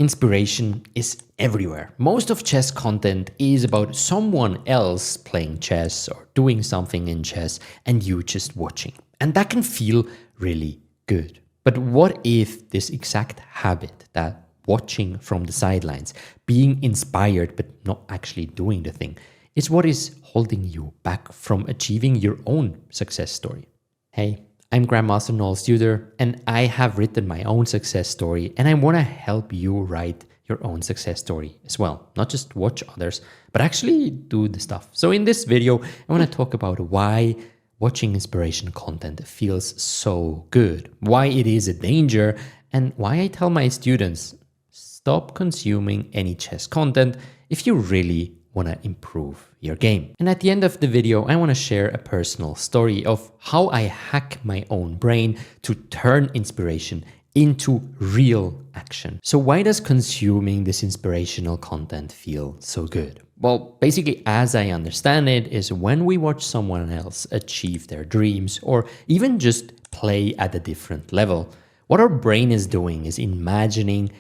Inspiration is everywhere. Most of chess content is about someone else playing chess or doing something in chess and you just watching. And that can feel really good. But what if this exact habit, that watching from the sidelines, being inspired but not actually doing the thing, is what is holding you back from achieving your own success story? Hey, I'm Grandmaster Noel, and I have written my own success story, and I want to help you write your own success story as well. Not just watch others, but actually do the stuff. So in this video, I want to talk about why watching inspiration content feels so good, why it is a danger, and why I tell my students, stop consuming any chess content if you really want to improve your game. And at the end of the video, I want to share a personal story of how I hack my own brain to turn inspiration into real action. So why does consuming this inspirational content feel so good? Well, basically, as I understand it, is when we watch someone else achieve their dreams or even just play at a different level, what our brain is doing is imagining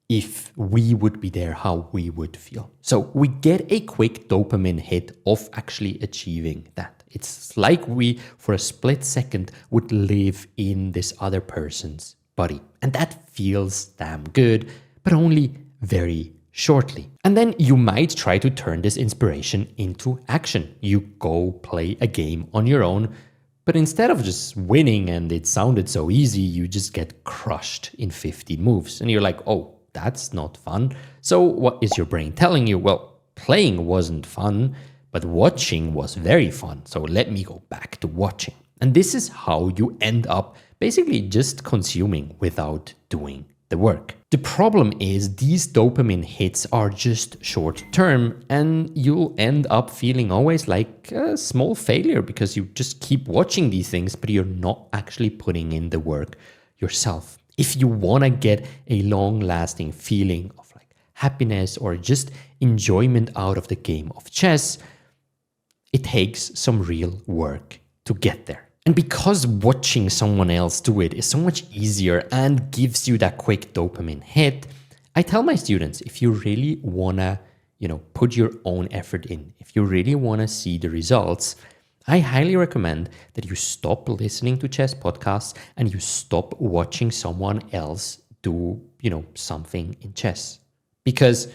if we would be there, how we would feel. So we get a quick dopamine hit of actually achieving that. It's like we, for a split second, would live in this other person's body. And that feels damn good, but only very shortly. And then you might try to turn this inspiration into action. You go play a game on your own, but instead of just winning and it sounded so easy, you just get crushed in 15 moves. And you're like, oh, that's not fun. So what is your brain telling you? Well, playing wasn't fun, but watching was very fun. So let me go back to watching. And this is how you end up basically just consuming without doing the work. The problem is these dopamine hits are just short term and you'll end up feeling always like a small failure because you just keep watching these things, but you're not actually putting in the work yourself. If you want to get a long-lasting feeling of like happiness or just enjoyment out of the game of chess, it takes some real work to get there. And because watching someone else do it is so much easier and gives you that quick dopamine hit, I tell my students, if you really want to, put your own effort in, if you really want to see the results, I highly recommend that you stop listening to chess podcasts and you stop watching someone else do, something in chess. Because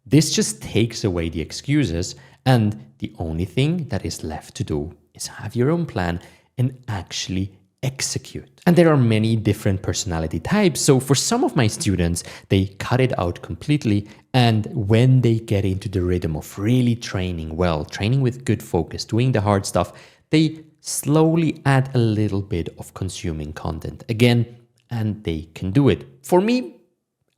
this just takes away the excuses and the only thing that is left to do is have your own plan and actually execute. And there are many different personality types. So for some of my students, they cut it out completely. And when they get into the rhythm of really training well, training with good focus, doing the hard stuff, they slowly add a little bit of consuming content again, and they can do it. For me,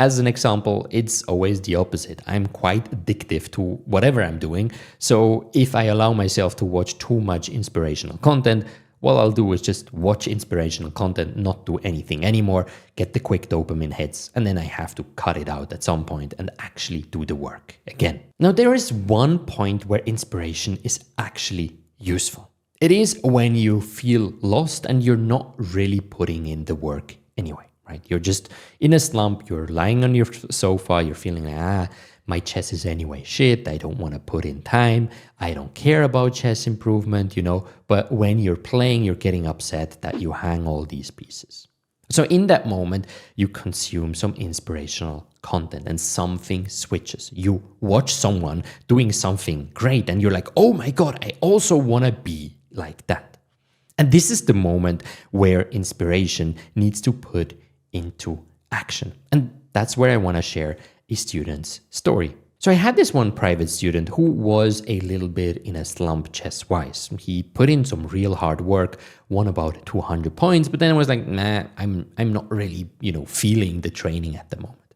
as an example, it's always the opposite. I'm quite addictive to whatever I'm doing. So if I allow myself to watch too much inspirational content, what I'll do is just watch inspirational content, not do anything anymore, get the quick dopamine hits, and then I have to cut it out at some point and actually do the work again. Now, there is one point where inspiration is actually useful. It is when you feel lost and you're not really putting in the work anyway, right? You're just in a slump, you're lying on your sofa, you're feeling like, my chess is anyway shit, I don't want to put in time, I don't care about chess improvement, but when you're playing, you're getting upset that you hang all these pieces. So in that moment, you consume some inspirational content and something switches. You watch someone doing something great and you're like, oh my God, I also want to be like that. And this is the moment where inspiration needs to put into action. And that's where I want to share a student's story. So I had this one private student who was a little bit in a slump chess-wise. He put in some real hard work, won about 200 points, but then was like, nah, I'm not really, feeling the training at the moment.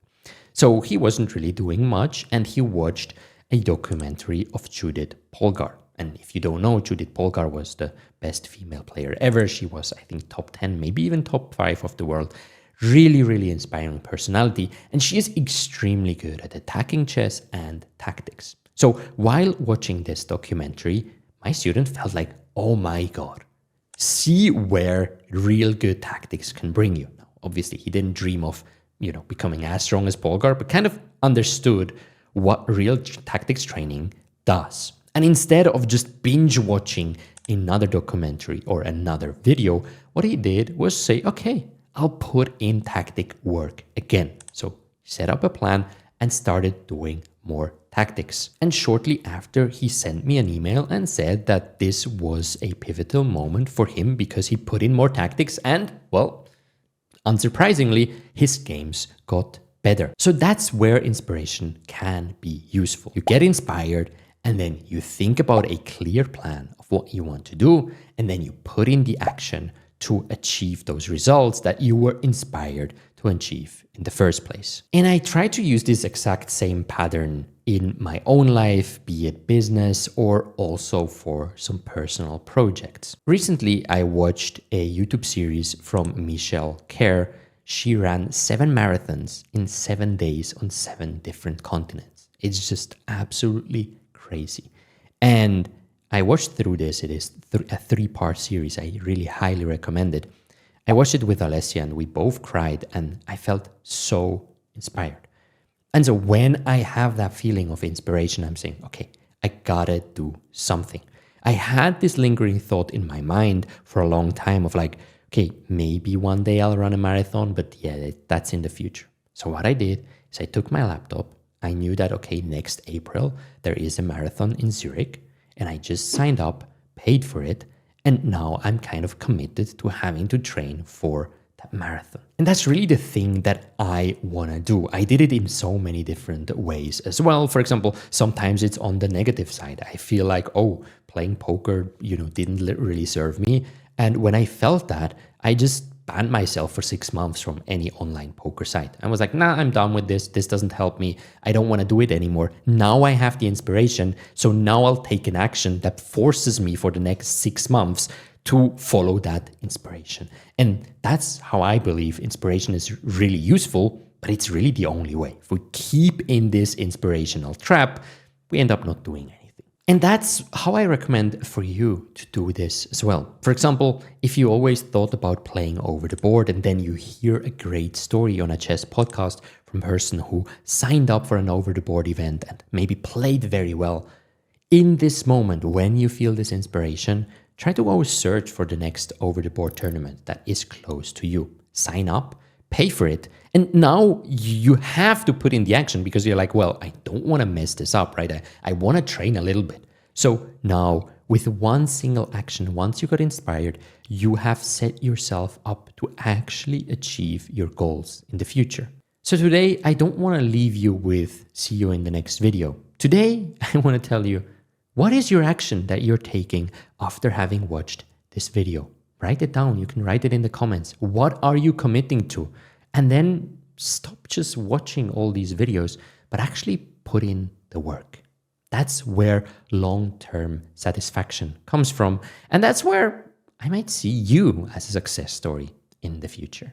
So he wasn't really doing much, and he watched a documentary of Judith Polgar. And if you don't know, Judith Polgar was the best female player ever. She was, I think, top 10, maybe even top 5 of the world. Really, really inspiring personality, and she is extremely good at attacking chess and tactics. So while watching this documentary, my student felt like, oh my God, see where real good tactics can bring you. Now, obviously, he didn't dream of becoming as strong as Polgar, but kind of understood what real tactics training does. And instead of just binge watching another documentary or another video, what he did was say, okay, I'll put in tactic work again. So he set up a plan and started doing more tactics. And shortly after, he sent me an email and said that this was a pivotal moment for him because he put in more tactics and, well, unsurprisingly, his games got better. So that's where inspiration can be useful. You get inspired and then you think about a clear plan of what you want to do, and then you put in the action to achieve those results that you were inspired to achieve in the first place. And I try to use this exact same pattern in my own life, be it business or also for some personal projects. Recently, I watched a YouTube series from Michelle Kerr. She ran 7 marathons in 7 days on 7 different continents. It's just absolutely crazy. And I watched through this. It is a 3-part series. I really highly recommend it. I watched it with Alessia and we both cried and I felt so inspired. And so when I have that feeling of inspiration, I'm saying, okay, I gotta do something. I had this lingering thought in my mind for a long time of like, okay, maybe one day I'll run a marathon, but yeah, that's in the future. So what I did is I took my laptop. I knew that, okay, next April, there is a marathon in Zurich, and I just signed up, paid for it, and now I'm kind of committed to having to train for that marathon. And that's really the thing that I want to do. I did it in so many different ways as well. For example, sometimes it's on the negative side. I feel like, oh, playing poker, didn't really serve me. And when I felt that, I just banned myself for 6 months from any online poker site. I was like, nah, I'm done with this. This doesn't help me. I don't want to do it anymore. Now I have the inspiration. So now I'll take an action that forces me for the next 6 months to follow that inspiration. And that's how I believe inspiration is really useful, but it's really the only way. If we keep in this inspirational trap, we end up not doing anything. And that's how I recommend for you to do this as well. For example, if you always thought about playing over the board and then you hear a great story on a chess podcast from a person who signed up for an over the board event and maybe played very well, in this moment, when you feel this inspiration, try to always search for the next over the board tournament that is close to you. Sign up, pay for it. And now you have to put in the action because you're like, well, I don't want to mess this up, right? I want to train a little bit. So now with one single action, once you got inspired, you have set yourself up to actually achieve your goals in the future. So today, I don't want to leave you with see you in the next video. Today, I want to tell you, what is your action that you're taking after having watched this video? Write it down. You can write it in the comments. What are you committing to? And then stop just watching all these videos, but actually put in the work. That's where long-term satisfaction comes from. And that's where I might see you as a success story in the future.